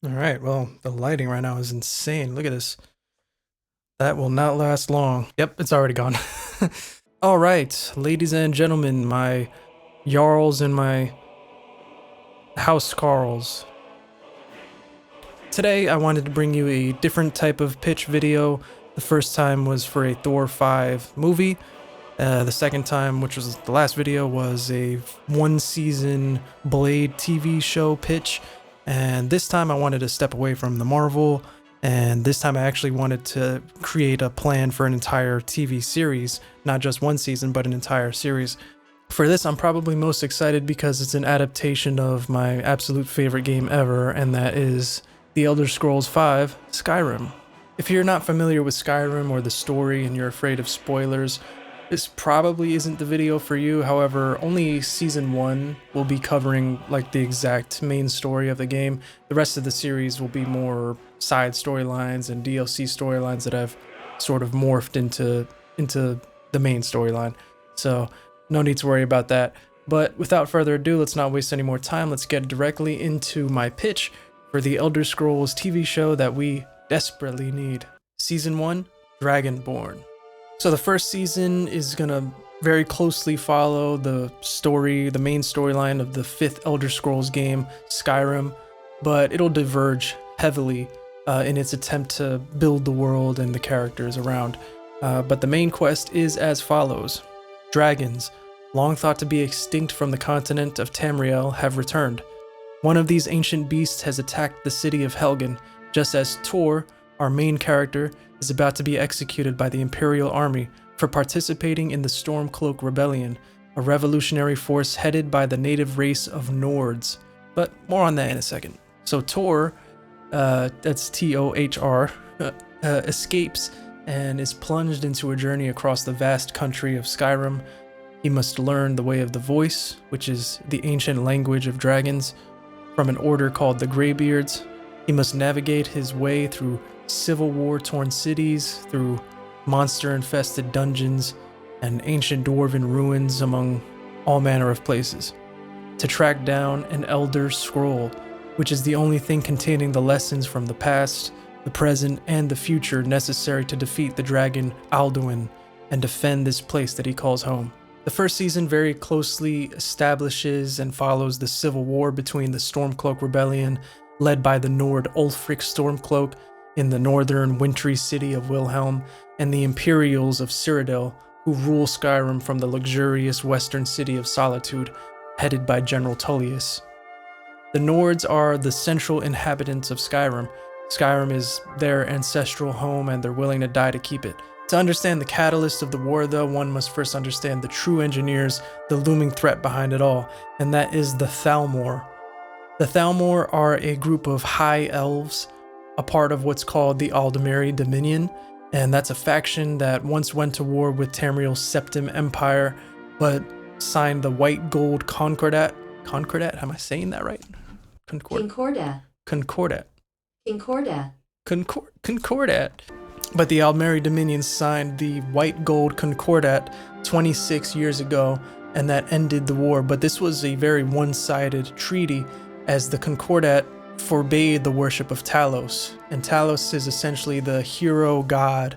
All right, well, the lighting right now is insane. Look at this. That will not last long. Yep, it's already gone. All right, ladies and gentlemen, my Jarls and my House Carls. Today, I wanted to bring you a different type of pitch video. The first time was for a Thor 5 movie. The second time, which was the last video, was a one-season Blade TV show pitch. And this time I wanted to step away from the Marvel, and this time I actually wanted to create a plan for an entire TV series, not just one season, but an entire series. For this, I'm probably most excited because it's an adaptation of my absolute favorite game ever, and that is The Elder Scrolls V: Skyrim. If you're not familiar with Skyrim or the story and you're afraid of spoilers, this probably isn't the video for you. However, only season 1 will be covering like the exact main story of the game. The rest of the series will be more side storylines and DLC storylines that have sort of morphed into the main storyline. So no need to worry about that. But without further ado, let's not waste any more time. Let's get directly into my pitch for the Elder Scrolls TV show that we desperately need. Season 1, Dragonborn. So the first season is gonna very closely follow the main storyline of the 5th Elder Scrolls game, Skyrim, but it'll diverge heavily in its attempt to build the world and the characters around. But the main quest is as follows. Dragons, long thought to be extinct from the continent of Tamriel, have returned. One of these ancient beasts has attacked the city of Helgen, just as Tor, our main character, is about to be executed by the Imperial army for participating in the Stormcloak Rebellion, a revolutionary force headed by the native race of Nords. But more on that in a second. So Tor, that's T-O-H-R, escapes and is plunged into a journey across the vast country of Skyrim. He must learn the way of the voice, which is the ancient language of dragons, from an order called the Greybeards. He must navigate his way through civil war-torn cities, through monster-infested dungeons, and ancient dwarven ruins among all manner of places, to track down an Elder Scroll, which is the only thing containing the lessons from the past, the present, and the future necessary to defeat the dragon Alduin and defend this place that he calls home. The first season very closely establishes and follows the civil war between the Stormcloak Rebellion, led by the Nord Ulfric Stormcloak in the northern wintry city of Wilhelm, and the Imperials of Cyrodiil, who rule Skyrim from the luxurious western city of Solitude, headed by General Tullius. The Nords are the central inhabitants of Skyrim. Skyrim is their ancestral home, and they're willing to die to keep it. To understand the catalyst of the war, though, one must first understand the true engineers, the looming threat behind it all, and that is the Thalmor. The Thalmor are a group of high elves, a part of what's called the Aldmeri Dominion, and that's a faction that once went to war with Tamriel's Septim Empire, but signed the White Gold Concordat. Concordat? Am I saying that right? Concordat. Concordat. Concordat. Concordat. But the Aldmeri Dominion signed the White Gold Concordat 26 years ago, and that ended the war. But this was a very one-sided treaty, as the Concordat forbade the worship of Talos, and Talos is essentially the hero god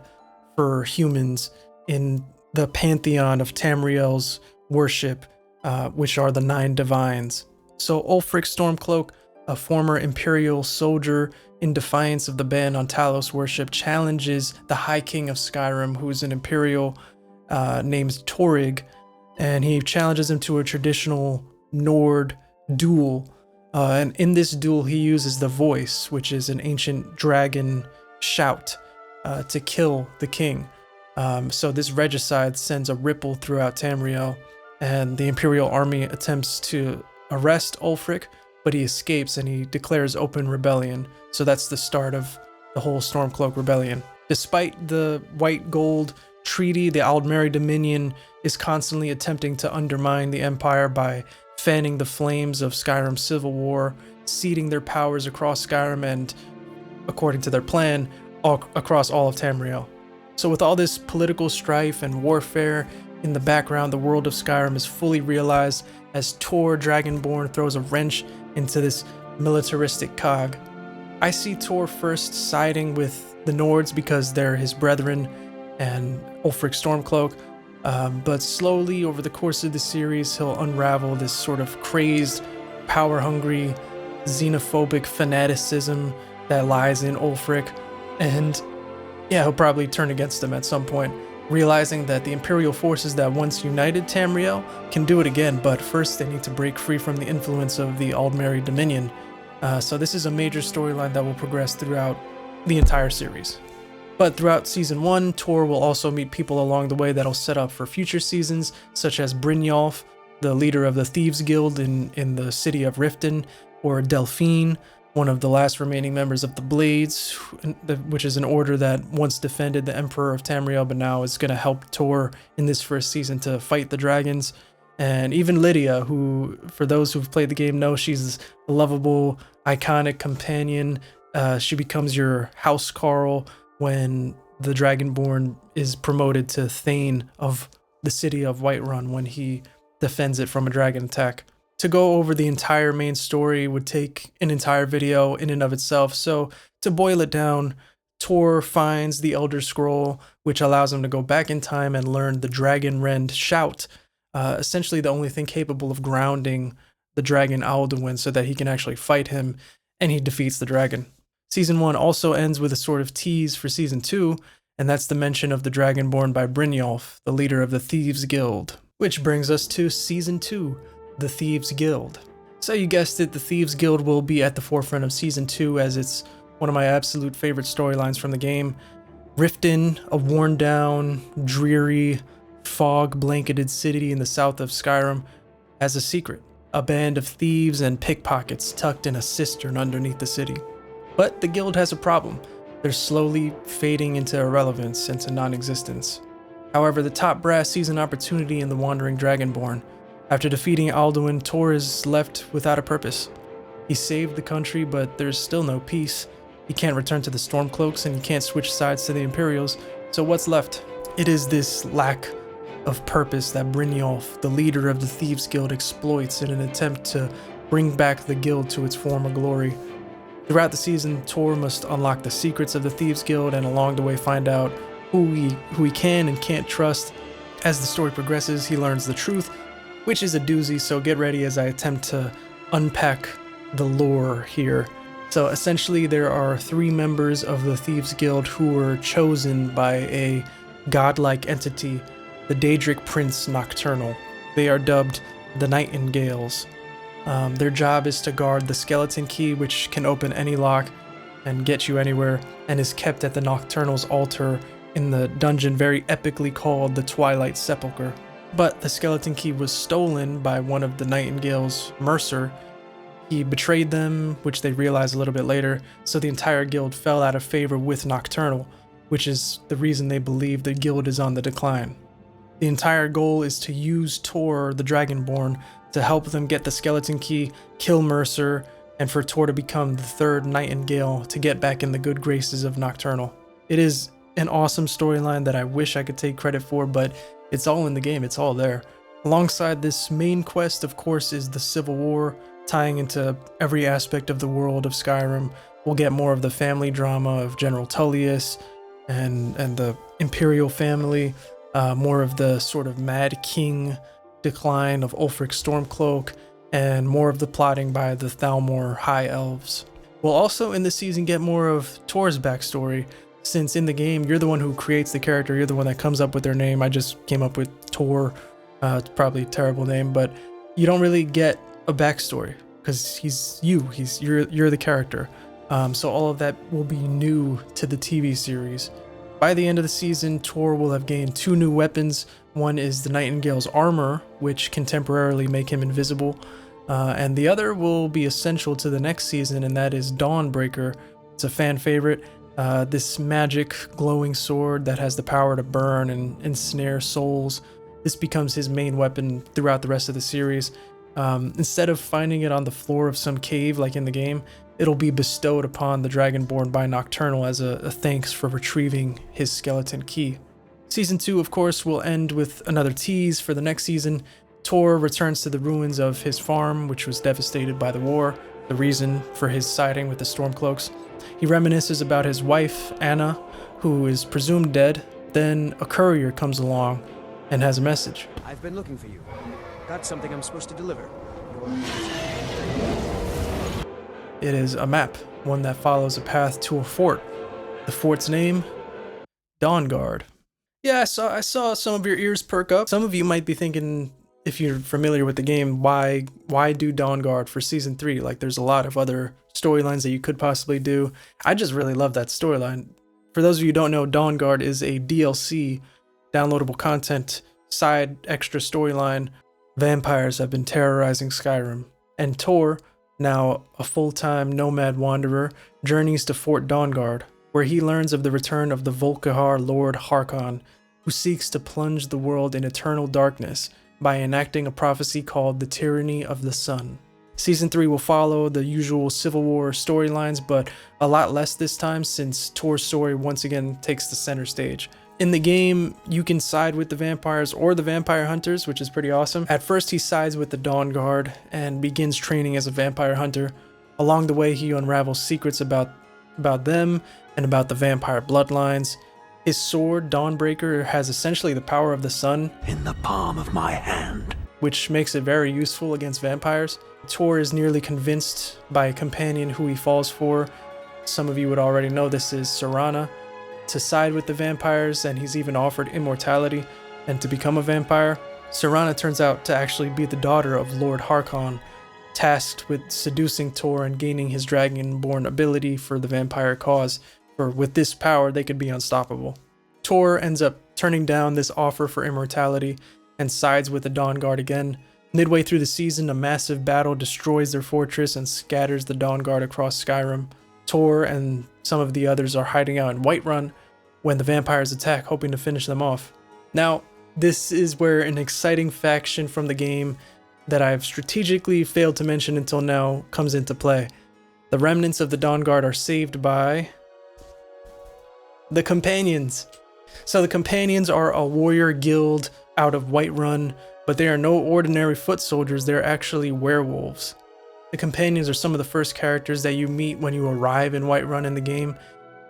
for humans in the pantheon of Tamriel's worship, which are the 9 divines. So Ulfric Stormcloak, a former Imperial soldier, in defiance of the ban on Talos worship, challenges the High King of Skyrim, who is an Imperial named Torrig, and he challenges him to a traditional Nord duel. And in this duel, he uses the voice, which is an ancient dragon shout, to kill the king. So this regicide sends a ripple throughout Tamriel, and the Imperial army attempts to arrest Ulfric, but he escapes and he declares open rebellion. So that's the start of the whole Stormcloak Rebellion. Despite the White Gold Treaty, the Aldmeri Dominion is constantly attempting to undermine the Empire by fanning the flames of Skyrim's civil war, ceding their powers across Skyrim and, according to their plan, across all of Tamriel. So with all this political strife and warfare in the background, the world of Skyrim is fully realized as Tor Dragonborn throws a wrench into this militaristic cog. I see Tor first siding with the Nords because they're his brethren and Ulfric Stormcloak, but slowly over the course of the series he'll unravel this sort of crazed, power-hungry, xenophobic fanaticism that lies in Ulfric, and yeah, he'll probably turn against them at some point, realizing that the Imperial forces that once united Tamriel can do it again, but first they need to break free from the influence of the Aldmeri Dominion. So this is a major storyline that will progress throughout the entire series. But throughout Season 1, Tor will also meet people along the way that'll set up for future seasons, such as Brynjolf, the leader of the Thieves Guild in the city of Riften, or Delphine, one of the last remaining members of the Blades, which is an order that once defended the Emperor of Tamriel, but now is going to help Tor in this first season to fight the dragons. And even Lydia, who, for those who've played the game, know she's a lovable, iconic companion. She becomes your housecarl when the Dragonborn is promoted to Thane of the city of Whiterun when he defends it from a dragon attack. To go over the entire main story would take an entire video in and of itself, so to boil it down, Tor finds the Elder Scroll, which allows him to go back in time and learn the Dragon Rend Shout, essentially the only thing capable of grounding the dragon Alduin so that he can actually fight him, and he defeats the dragon. Season 1 also ends with a sort of tease for Season 2, and that's the mention of the Dragonborn by Brynjolf, the leader of the Thieves Guild. Which brings us to Season 2, the Thieves Guild. So you guessed it, the Thieves Guild will be at the forefront of Season 2 as it's one of my absolute favorite storylines from the game. Riften, a worn down, dreary, fog-blanketed city in the south of Skyrim, has a secret. A band of thieves and pickpockets tucked in a cistern underneath the city. But the guild has a problem. They're slowly fading into irrelevance, into non-existence. However, the top brass sees an opportunity in the wandering Dragonborn. After defeating Alduin, Tor is left without a purpose. He saved the country, but there's still no peace. He can't return to the Stormcloaks, and he can't switch sides to the Imperials, so what's left? It is this lack of purpose that Brynjolf, the leader of the Thieves Guild, exploits in an attempt to bring back the guild to its former glory. Throughout the season, Tor must unlock the secrets of the Thieves Guild and along the way find out who he can and can't trust. As the story progresses, he learns the truth, which is a doozy, so get ready as I attempt to unpack the lore here. So essentially there are 3 members of the Thieves Guild who were chosen by a godlike entity, the Daedric Prince Nocturnal. They are dubbed the Nightingales. Their job is to guard the skeleton key, which can open any lock and get you anywhere, and is kept at the Nocturnal's altar in the dungeon very epically called the Twilight Sepulchre. But the skeleton key was stolen by one of the Nightingales, Mercer. He betrayed them, which they realized a little bit later, so the entire guild fell out of favor with Nocturnal, which is the reason they believe the guild is on the decline. The entire goal is to use Tor, the Dragonborn, to help them get the skeleton key, kill Mercer, and for Tor to become the 3rd Nightingale to get back in the good graces of Nocturnal. It is an awesome storyline that I wish I could take credit for, but it's all in the game, it's all there. Alongside this main quest, of course, is the Civil War, tying into every aspect of the world of Skyrim. We'll get more of the family drama of General Tullius and the Imperial family, more of the sort of Mad King decline of Ulfric Stormcloak, and more of the plotting by the Thalmor High Elves. We'll also in this season get more of Tor's backstory, since in the game you're the one who creates the character, you're the one that comes up with their name. I just came up with Tor. It's probably a terrible name, but you don't really get a backstory because you're the character. So all of that will be new to the TV series. By the end of the season, Tor will have gained 2 new weapons. One is the Nightingale's armor, which can temporarily make him invisible, and the other will be essential to the next season, and that is Dawnbreaker. It's a fan favorite. This magic glowing sword that has the power to burn and ensnare souls. This becomes his main weapon throughout the rest of the series. Instead of finding it on the floor of some cave like in the game, it'll be bestowed upon the Dragonborn by Nocturnal as a thanks for retrieving his skeleton key. Season 2, of course, will end with another tease for the next season. Tor returns to the ruins of his farm, which was devastated by the war, the reason for his siding with the Stormcloaks. He reminisces about his wife, Anna, who is presumed dead. Then a courier comes along and has a message. I've been looking for you. Got something I'm supposed to deliver. It is a map, one that follows a path to a fort. The fort's name? Dawnguard. Yeah, I saw some of your ears perk up. Some of you might be thinking, if you're familiar with the game, why do Dawnguard for Season 3? Like, there's a lot of other storylines that you could possibly do. I just really love that storyline. For those of you who don't know, Dawnguard is a DLC, downloadable content, side extra storyline. Vampires have been terrorizing Skyrim, and Tor, now a full-time nomad wanderer, journeys to Fort Dawnguard, where he learns of the return of the Volkihar Lord Harkon, who seeks to plunge the world in eternal darkness by enacting a prophecy called the Tyranny of the Sun. Season 3 will follow the usual Civil War storylines, but a lot less this time since Tor's story once again takes the center stage. In the game, you can side with the vampires or the vampire hunters, which is pretty awesome. At first, he sides with the Dawnguard and begins training as a vampire hunter. Along the way, he unravels secrets about them and about the vampire bloodlines. His sword, Dawnbreaker, has essentially the power of the sun In the palm of my hand. which makes it very useful against vampires. Tor is nearly convinced by a companion who he falls for. Some of you would already know this is Serana, to side with the vampires, and he's even offered immortality and to become a vampire. Serana turns out to actually be the daughter of Lord Harkon, tasked with seducing Tor and gaining his Dragonborn ability for the vampire cause, for with this power they could be unstoppable. Tor ends up turning down this offer for immortality and sides with the Dawnguard again. Midway through the season, a massive battle destroys their fortress and scatters the Dawnguard across Skyrim. Tor and some of the others are hiding out in Whiterun when the vampires attack, hoping to finish them off. Now, this is where an exciting faction from the game that I've strategically failed to mention until now comes into play. The remnants of the Dawnguard are saved by the Companions. So the Companions are a warrior guild out of Whiterun, but they are no ordinary foot soldiers, they're actually werewolves. The Companions are some of the first characters that you meet when you arrive in Whiterun in the game.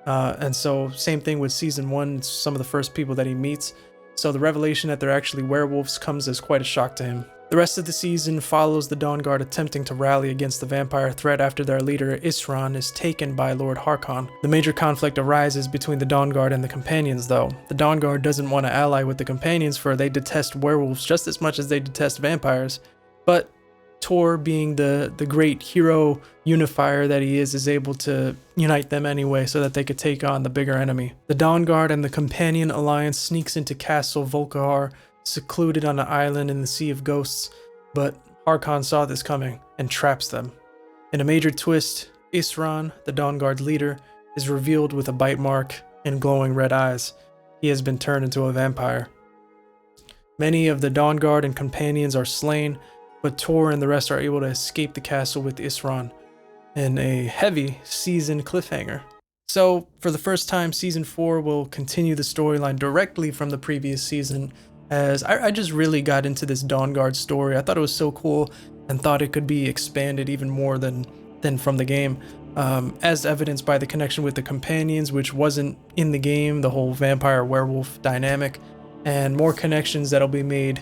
And so same thing with Season 1, it's some of the first people that he meets. So the revelation that they're actually werewolves comes as quite a shock to him. The rest of the season follows the Dawnguard attempting to rally against the vampire threat after their leader Isran is taken by Lord Harkon. The major conflict arises between the Dawnguard and the Companions though. The Dawnguard doesn't want to ally with the Companions for they detest werewolves just as much as they detest vampires. But Tor, being the great hero unifier that he is able to unite them anyway so that they could take on the bigger enemy. The Dawnguard and the Companion Alliance sneaks into Castle Volkihar, secluded on an island in the Sea of Ghosts, but Harkon saw this coming and traps them. In a major twist, Isran, the Dawnguard leader, is revealed with a bite mark and glowing red eyes. He has been turned into a vampire. Many of the Dawnguard and Companions are slain, but Tor and the rest are able to escape the castle with Isran in a heavy season cliffhanger. So, for the first time, Season 4 will continue the storyline directly from the previous season, as I just really got into this Dawnguard story. I thought it was so cool and thought it could be expanded even more than from the game, as evidenced by the connection with the Companions, which wasn't in the game, the whole vampire-werewolf dynamic, and more connections that'll be made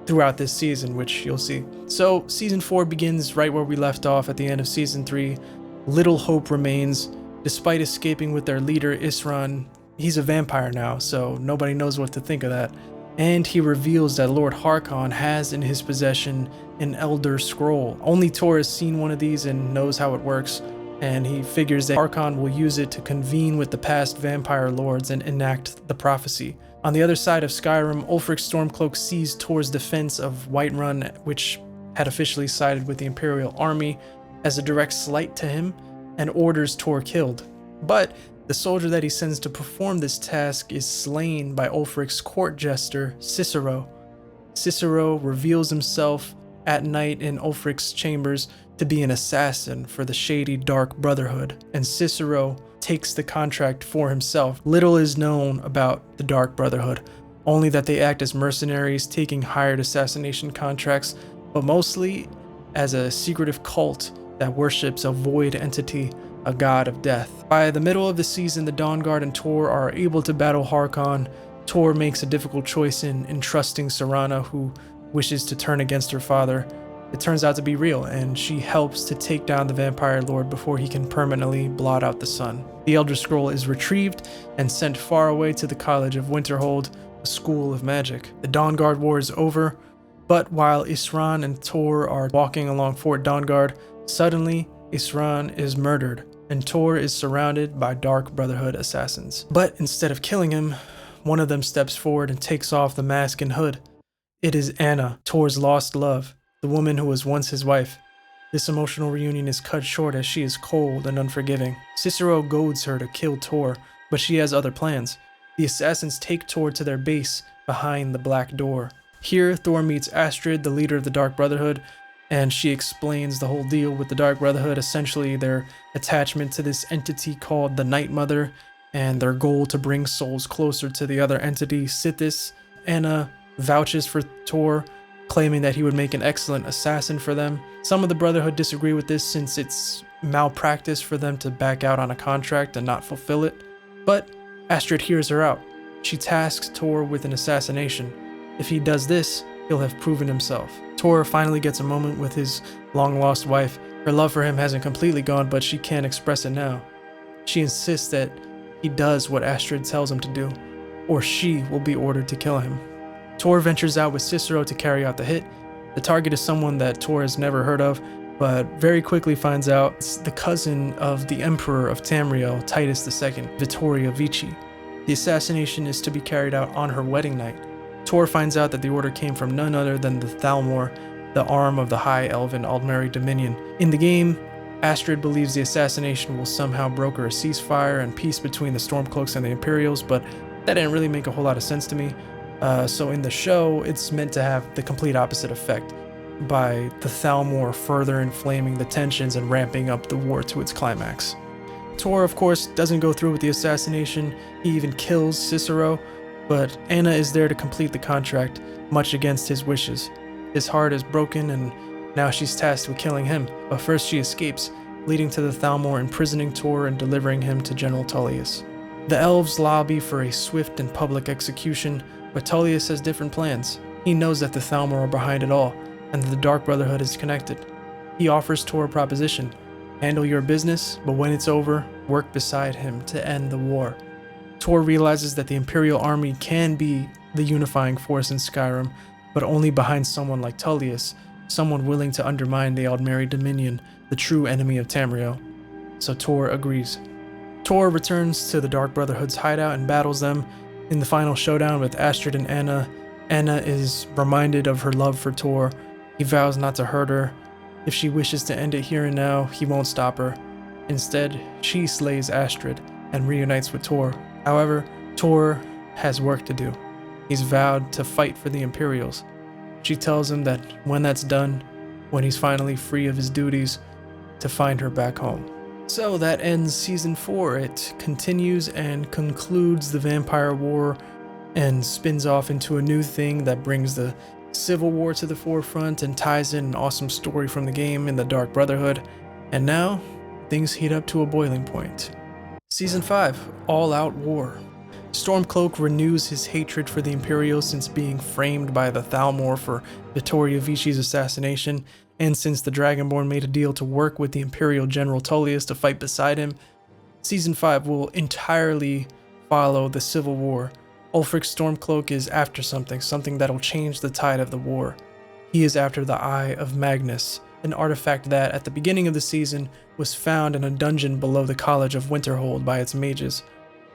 throughout this season, which you'll see. So Season 4 begins right where we left off at the end of Season 3. Little hope remains. Despite escaping with their leader Isran, he's a vampire now, so nobody knows what to think of that. And he reveals that Lord Harkon has in his possession an Elder Scroll. Only Tor has seen one of these and knows how it works, and he figures that Harkon will use it to convene with the past vampire lords and enact the prophecy. On the other side of Skyrim, Ulfric's Stormcloaks sees Tor's defense of Whiterun, which had officially sided with the Imperial army, as a direct slight to him, and orders Tor killed. But the soldier that he sends to perform this task is slain by Ulfric's court jester, Cicero. Cicero reveals himself at night in Ulfric's chambers to be an assassin for the shady Dark Brotherhood, and Cicero takes the contract for himself. Little is known about the Dark Brotherhood, only that they act as mercenaries taking hired assassination contracts, but mostly as a secretive cult that worships a void entity a god of death. By the middle of the season, the Dawnguard and Tor are able to battle Harkon. Tor makes a difficult choice in entrusting Serana, who wishes to turn against her father. It turns out to be real, and she helps to take down the Vampire Lord before he can permanently blot out the sun. The Elder Scroll is retrieved and sent far away to the College of Winterhold, a school of magic. The Dawnguard War is over, but while Isran and Tor are walking along Fort Dawnguard, suddenly Isran is murdered, and Tor is surrounded by Dark Brotherhood assassins. But instead of killing him, one of them steps forward and takes off the mask and hood. It is Anna, Tor's lost love, the woman who was once his wife. This emotional reunion is cut short as she is cold and unforgiving. Cicero goads her to kill Tor, but she has other plans. The assassins take Tor to their base behind the Black Door. Here, Thor meets Astrid, the leader of the Dark Brotherhood, and she explains the whole deal with the Dark Brotherhood, essentially their attachment to this entity called the Night Mother, and their goal to bring souls closer to the other entity, Sithis. Anna vouches for Tor, claiming that he would make an excellent assassin for them. Some of the Brotherhood disagree with this since it's malpractice for them to back out on a contract and not fulfill it, but Astrid hears her out. She tasks Tor with an assassination. If he does this, he'll have proven himself. Tor finally gets a moment with his long-lost wife. Her love for him hasn't completely gone, but she can't express it now. She insists that he does what Astrid tells him to do, or she will be ordered to kill him. Tor ventures out with Cicero to carry out the hit. The target is someone that Tor has never heard of, but very quickly finds out it's the cousin of the Emperor of Tamriel, Titus II, Vittoria Vici. The assassination is to be carried out on her wedding night. Tor finds out that the order came from none other than the Thalmor, the arm of the High Elven Aldmeri Dominion. In the game, Astrid believes the assassination will somehow broker a ceasefire and peace between the Stormcloaks and the Imperials, but that didn't really make a whole lot of sense to me. So in the show, it's meant to have the complete opposite effect, by the Thalmor further inflaming the tensions and ramping up the war to its climax. Tor, of course, doesn't go through with the assassination. He even kills Cicero, but Anna is there to complete the contract, much against his wishes. His heart is broken, and now she's tasked with killing him. But first she escapes, leading to the Thalmor imprisoning Tor and delivering him to General Tullius. The elves lobby for a swift and public execution, but Tullius has different plans. He knows that the Thalmor are behind it all, and that the Dark Brotherhood is connected. He offers Tor a proposition: handle your business, but when it's over, work beside him to end the war. Tor realizes that the Imperial army can be the unifying force in Skyrim, but only behind someone like Tullius, someone willing to undermine the Aldmeri Dominion, the true enemy of Tamriel. So Tor agrees. Tor returns to the Dark Brotherhood's hideout and battles them. In the final showdown with Astrid and Anna, Anna is reminded of her love for Tor. He vows not to hurt her. If she wishes to end it here and now, he won't stop her. Instead, she slays Astrid and reunites with Tor. However, Tor has work to do. He's vowed to fight for the Imperials. She tells him that when that's done, when he's finally free of his duties, to find her back home. So that ends Season 4. It continues and concludes the Vampire War and spins off into a new thing that brings the Civil War to the forefront and ties in an awesome story from the game in the Dark Brotherhood. And now, things heat up to a boiling point. Season 5, All-Out War. Stormcloak renews his hatred for the Imperials since being framed by the Thalmor for Vittoria Vici's assassination, and since the Dragonborn made a deal to work with the Imperial General Tullius to fight beside him. Season 5 will entirely follow the Civil War. Ulfric Stormcloak is after something that'll change the tide of the war. He is after the Eye of Magnus, an artifact that, at the beginning of the season, was found in a dungeon below the College of Winterhold by its mages.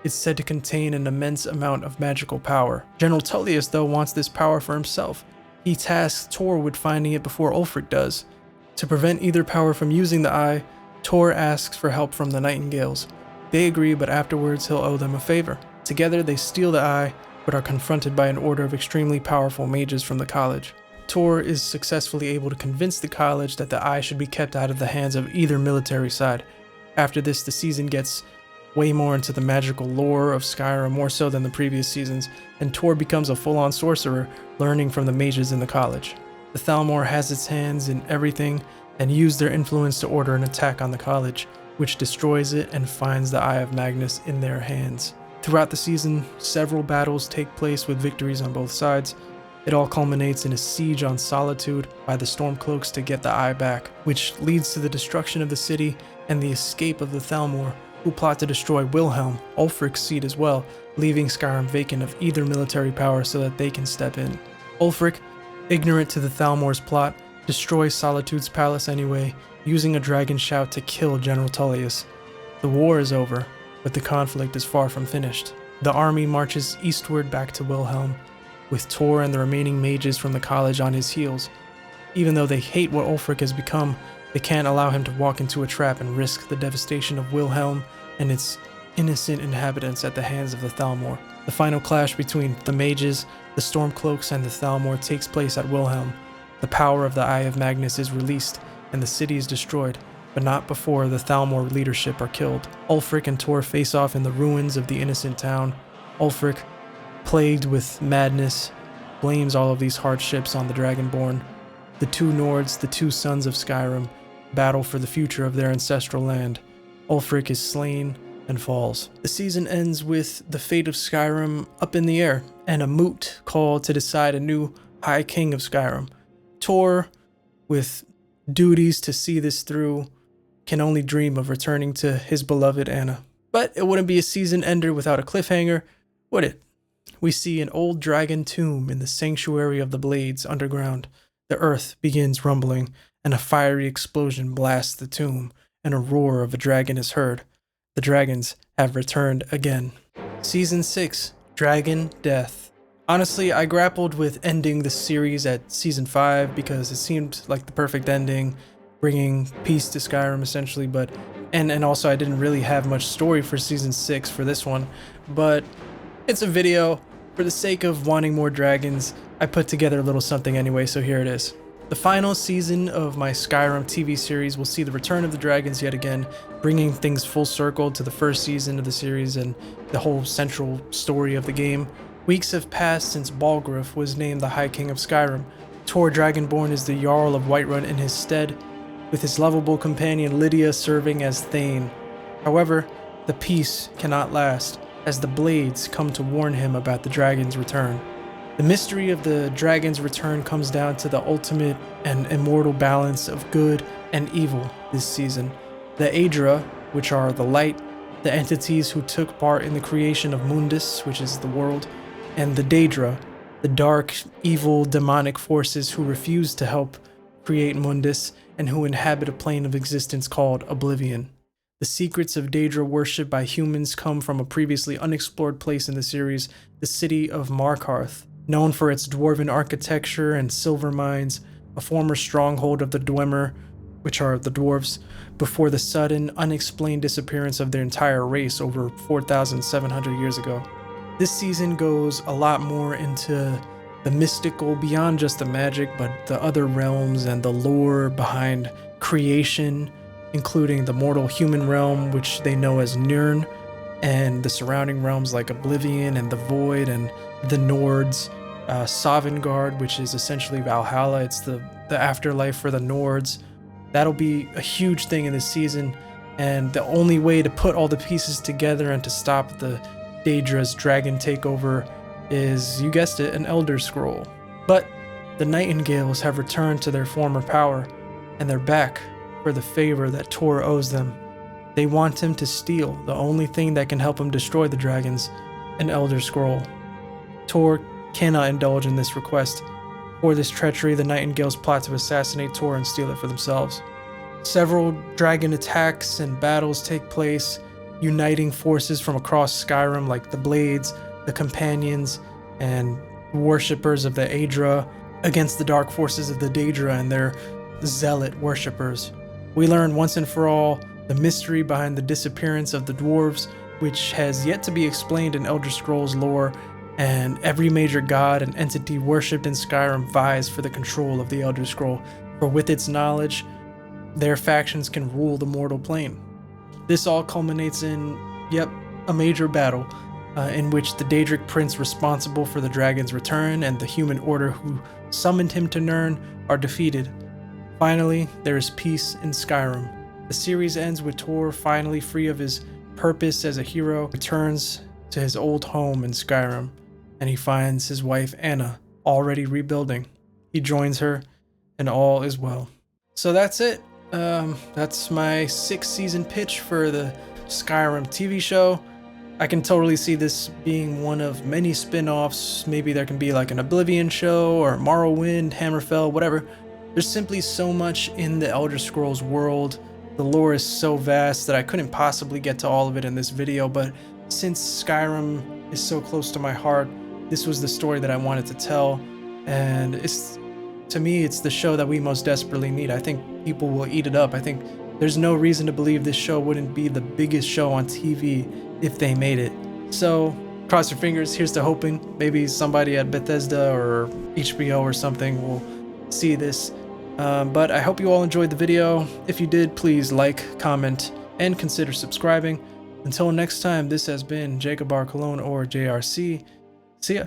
It's said to contain an immense amount of magical power. General Tullius, though, wants this power for himself. He tasks Tor with finding it before Ulfric does. To prevent either power from using the eye, Tor asks for help from the Nightingales. They agree, but afterwards he'll owe them a favor. Together they steal the eye, but are confronted by an order of extremely powerful mages from the college. Tor is successfully able to convince the college that the eye should be kept out of the hands of either military side. After this, the season gets way more into the magical lore of Skyrim, more so than the previous seasons, and Tor becomes a full-on sorcerer, learning from the mages in the college. The Thalmor has its hands in everything and use their influence to order an attack on the college. which destroys it and finds the Eye of Magnus in their hands. Throughout the season, several battles take place with victories on both sides. It all culminates in a siege on Solitude by the Stormcloaks to get the Eye back, which leads to the destruction of the city and the escape of the Thalmor, who plot to destroy Wilhelm, Ulfric's seat as well, leaving Skyrim vacant of either military power so that they can step in. Ulfric, ignorant to the Thalmor's plot, destroys Solitude's palace anyway, using a dragon shout to kill General Tullius. The war is over, but the conflict is far from finished. The army marches eastward back to Wilhelm, with Tor and the remaining mages from the college on his heels. Even though they hate what Ulfric has become, they can't allow him to walk into a trap and risk the devastation of Wilhelm and its innocent inhabitants at the hands of the Thalmor. The final clash between the mages, the Stormcloaks, and the Thalmor takes place at Wilhelm. The power of the Eye of Magnus is released, and the city is destroyed, but not before the Thalmor leadership are killed. Ulfric and Tor face off in the ruins of the innocent town. Ulfric, plagued with madness, blames all of these hardships on the Dragonborn. The two Nords, the two sons of Skyrim, battle for the future of their ancestral land. Ulfric is slain and falls. The season ends with the fate of Skyrim up in the air, and a moot call to decide a new High King of Skyrim. Tor, with duties to see this through, can only dream of returning to his beloved Anna. But it wouldn't be a season ender without a cliffhanger, would it? We see an old dragon tomb in the Sanctuary of the Blades underground. The earth begins rumbling, and a fiery explosion blasts the tomb, and a roar of a dragon is heard. The dragons have returned again. Season 6, Dragondeath. Honestly, I grappled with ending the series at Season 5 because it seemed like the perfect ending, bringing peace to Skyrim essentially, and also I didn't really have much story for Season 6 for this one, but it's a video. For the sake of wanting more dragons, I put together a little something anyway, so here it is. The final season of my Skyrim TV series will see the return of the dragons yet again, bringing things full circle to the first season of the series and the whole central story of the game. Weeks have passed since Balgruuf was named the High King of Skyrim. Tor Dragonborn is the Jarl of Whiterun in his stead, with his lovable companion Lydia serving as Thane. However, the peace cannot last, as the Blades come to warn him about the dragon's return. The mystery of the dragon's return comes down to the ultimate and immortal balance of good and evil this season. The Aedra, which are the light, the entities who took part in the creation of Mundus, which is the world, and the Daedra, the dark, evil, demonic forces who refuse to help create Mundus and who inhabit a plane of existence called Oblivion. The secrets of Daedra worship by humans come from a previously unexplored place in the series, the city of Markarth. Known for its dwarven architecture and silver mines, a former stronghold of the Dwemer, which are the dwarves, before the sudden, unexplained disappearance of their entire race over 4,700 years ago. This season goes a lot more into the mystical beyond just the magic, but the other realms and the lore behind creation, including the mortal human realm, which they know as Nirn, and the surrounding realms like Oblivion and the Void and the Nords, Sovngarde, which is essentially Valhalla. It's the afterlife for the Nords. That'll be a huge thing in this season, and the only way to put all the pieces together and to stop the Daedra's dragon takeover is, you guessed it, an Elder Scroll. But the Nightingales have returned to their former power, and they're back for the favor that Tor owes them. They want him to steal the only thing that can help him destroy the dragons, an Elder Scroll. Tor cannot indulge in this request. For this treachery, the Nightingales plot to assassinate Tor and steal it for themselves. Several dragon attacks and battles take place, uniting forces from across Skyrim like the Blades, the Companions, and worshippers of the Aedra against the dark forces of the Daedra and their zealot worshippers. We learn once and for all the mystery behind the disappearance of the dwarves, which has yet to be explained in Elder Scrolls lore, and every major god and entity worshipped in Skyrim vies for the control of the Elder Scroll, for with its knowledge, their factions can rule the mortal plane. This all culminates in, a major battle, in which the Daedric prince responsible for the dragon's return and the human order who summoned him to Nirn are defeated. Finally, there is peace in Skyrim, The series ends with Tor finally free of his purpose as a hero, returns to his old home in Skyrim, and he finds his wife Anna already rebuilding. He joins her, and all is well. So that's it. That's my 6th season pitch for the Skyrim TV show. I can totally see this being one of many spin-offs. Maybe there can be like an Oblivion show or Morrowind, Hammerfell, whatever. There's simply so much in the Elder Scrolls world. The lore is so vast that I couldn't possibly get to all of it in this video, but since Skyrim is so close to my heart, this was the story that I wanted to tell, and to me, it's the show that we most desperately need. I think people will eat it up. I think there's no reason to believe this show wouldn't be the biggest show on TV if they made it. So, cross your fingers, here's to hoping. Maybe somebody at Bethesda or HBO or something will see this. But I hope you all enjoyed the video. If you did, please like, comment, and consider subscribing. Until next time, this has been Jacob R. Cologne or JRC. See ya.